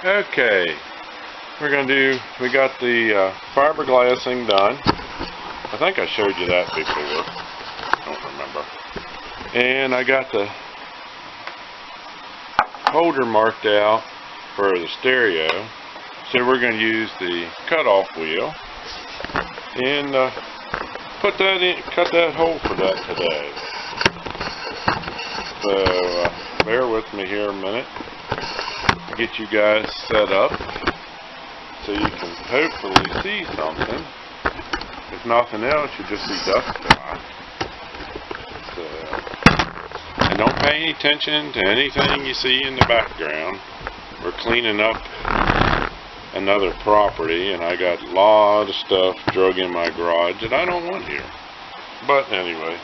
Okay, we got the fiberglassing done. I think I showed you that before. I don't remember. And I got the holder marked out for the stereo. So we're going to use the cutoff wheel and cut that hole for that today. So bear with me here a minute. Get you guys set up so you can hopefully see something. If nothing else, you'll just see dust fly. So, and don't pay any attention to anything you see in the background. We're cleaning up another property, and I got a lot of stuff drug in my garage that I don't want here. But anyway.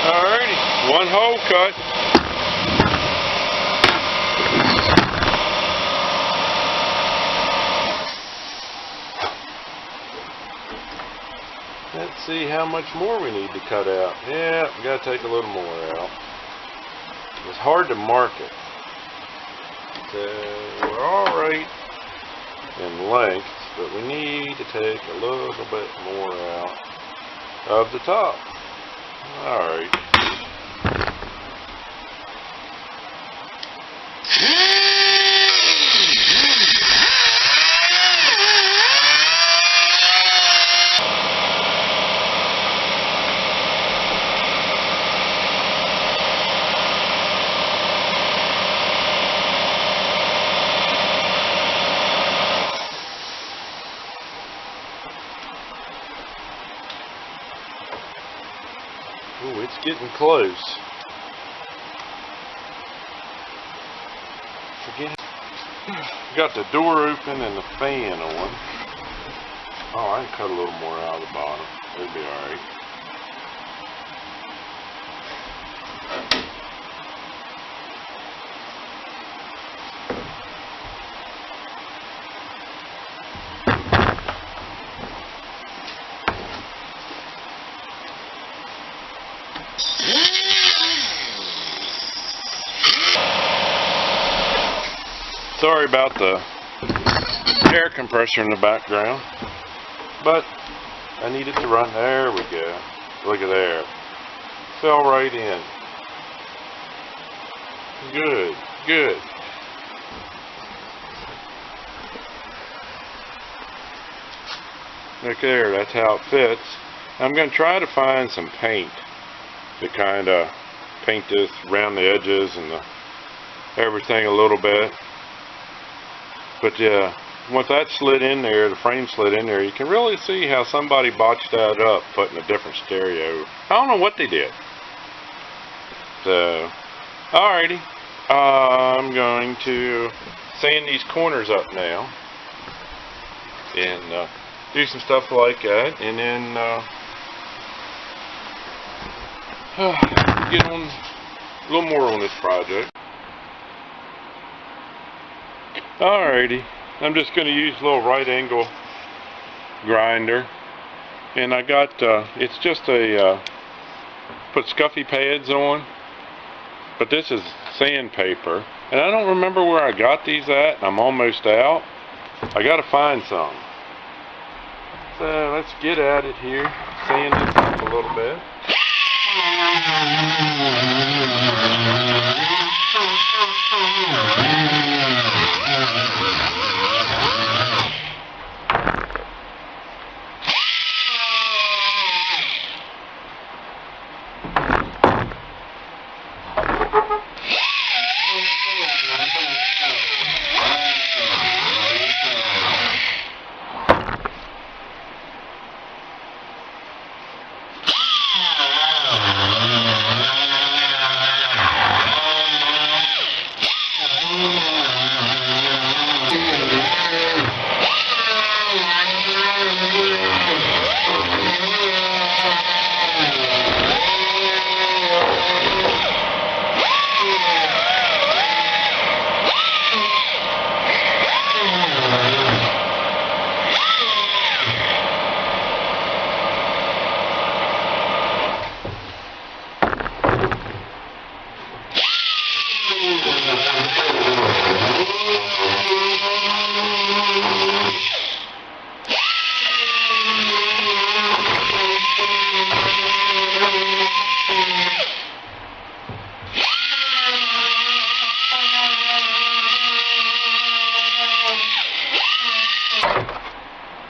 Alrighty, one hole cut. Let's see how much more we need to cut out. Yeah, we gotta take a little more out. It's hard to mark it. So we're alright in length, but we need to take a little bit more out of the top. Alright. Ooh, it's getting close. Got the door open and the fan on. Oh, I can cut a little more out of the bottom. It'll be alright. Sorry about the air compressor in the background, but I need it to run. There we go. Look at there. Fell right in. Good, good. Look there, that's how it fits. I'm going to try to find some paint to kind of paint this around the edges and everything a little bit. But yeah, once that slid in there, the frame slid in there, you can really see how somebody botched that up, putting a different stereo. I don't know what they did. So, alrighty. I'm going to sand these corners up now. And do some stuff like that. And then get on a little more on this project. Alrighty, I'm just going to use a little right angle grinder, and I got it's just a put scuffy pads on, but this is sandpaper, and I don't remember where I got these at, and I'm almost out. I got to find some. So let's get at it here. Sand this up a little bit.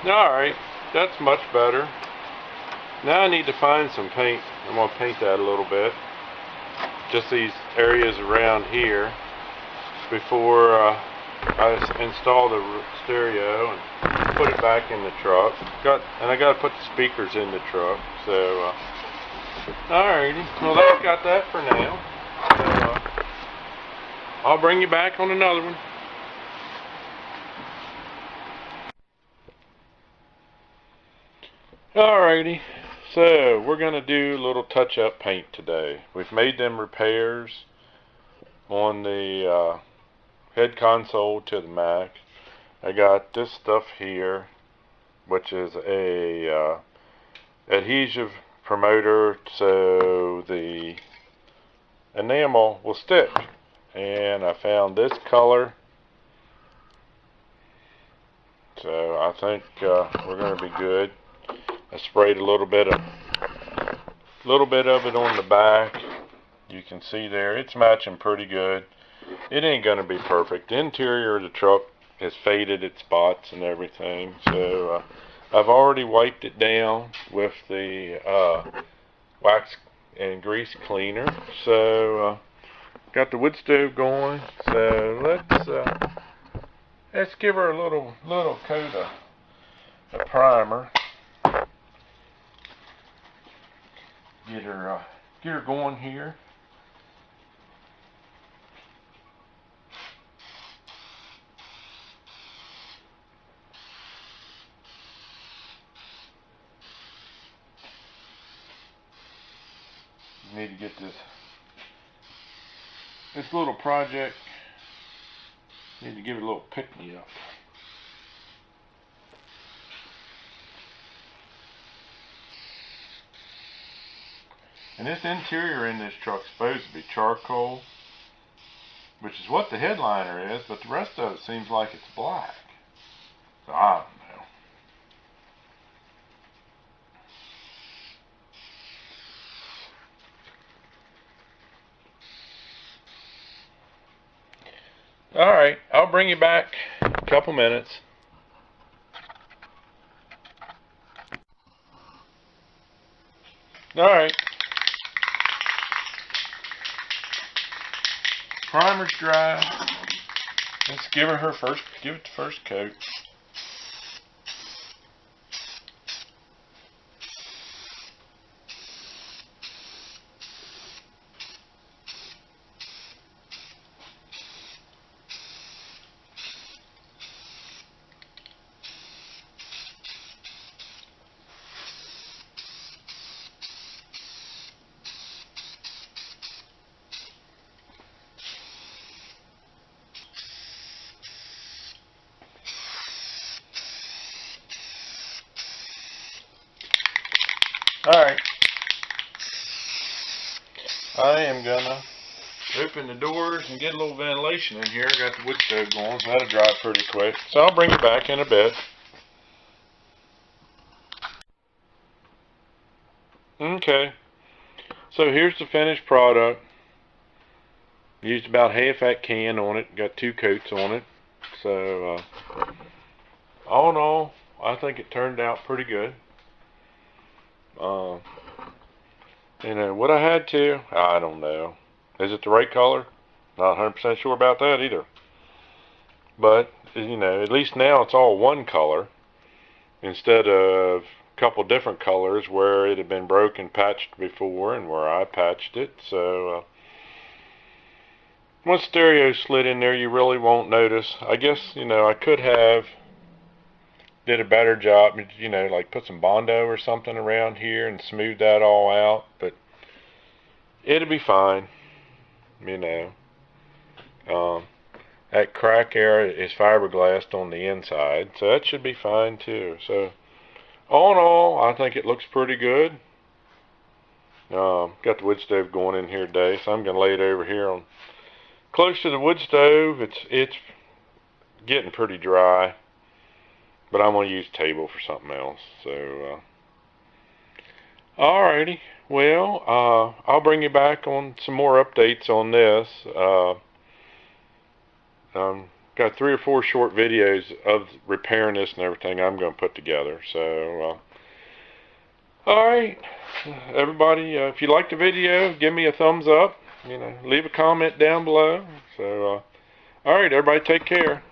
Alright, that's much better. Now I need to find some paint. I'm going to paint that a little bit. Just these areas around here before I install the stereo and put it back in the truck. And I got to put the speakers in the truck. So, alrighty. Well, that's got that for now. So, I'll bring you back on another one. Alrighty, so we're going to do a little touch-up paint today. We've made them repairs on the head console to the Mack. I got this stuff here, which is a adhesive promoter so the enamel will stick. And I found this color, so I think we're going to be good. I sprayed a little bit of it on the back. You can see there, it's matching pretty good. It ain't gonna be perfect. The interior of the truck has faded its spots and everything. So I've already wiped it down with the wax and grease cleaner. So got the wood stove going. So let's give her a little coat of primer. Get her going here. Need to get this little project. Need to give it a little pick me up. And this interior in this truck is supposed to be charcoal, which is what the headliner is, but the rest of it seems like it's black. So I don't know. Alright, I'll bring you back in a couple minutes. Alright. Primer's dry. Let's give it the first coat. Alright, I am gonna open the doors and get a little ventilation in here. Got the wood stove going, so that'll dry pretty quick. So I'll bring you back in a bit. Okay, so here's the finished product. Used about half that can on it. Got 2 coats on it. So all in all, I think it turned out pretty good. What I had to, I don't know. Is it the right color? Not 100% sure about that either. But at least now it's all one color instead of a couple different colors where it had been broken, patched before, and where I patched it. So once stereo slid in there, you really won't notice. I guess I could have did a better job, like put some Bondo or something around here and smooth that all out, but it'll be fine. That crack area is fiberglassed on the inside, so that should be fine too. So all in all, I think it looks pretty good. Got the wood stove going in here today, so I'm gonna lay it over here on close to the wood stove. It's getting pretty dry, but I'm gonna use table for something else. So alrighty, well, I'll bring you back on some more updates on this. Got 3 or 4 short videos of repairing this and everything I'm going to put together. So, alright, everybody, if you liked the video, give me a thumbs up. Leave a comment down below. So, alright, everybody, take care.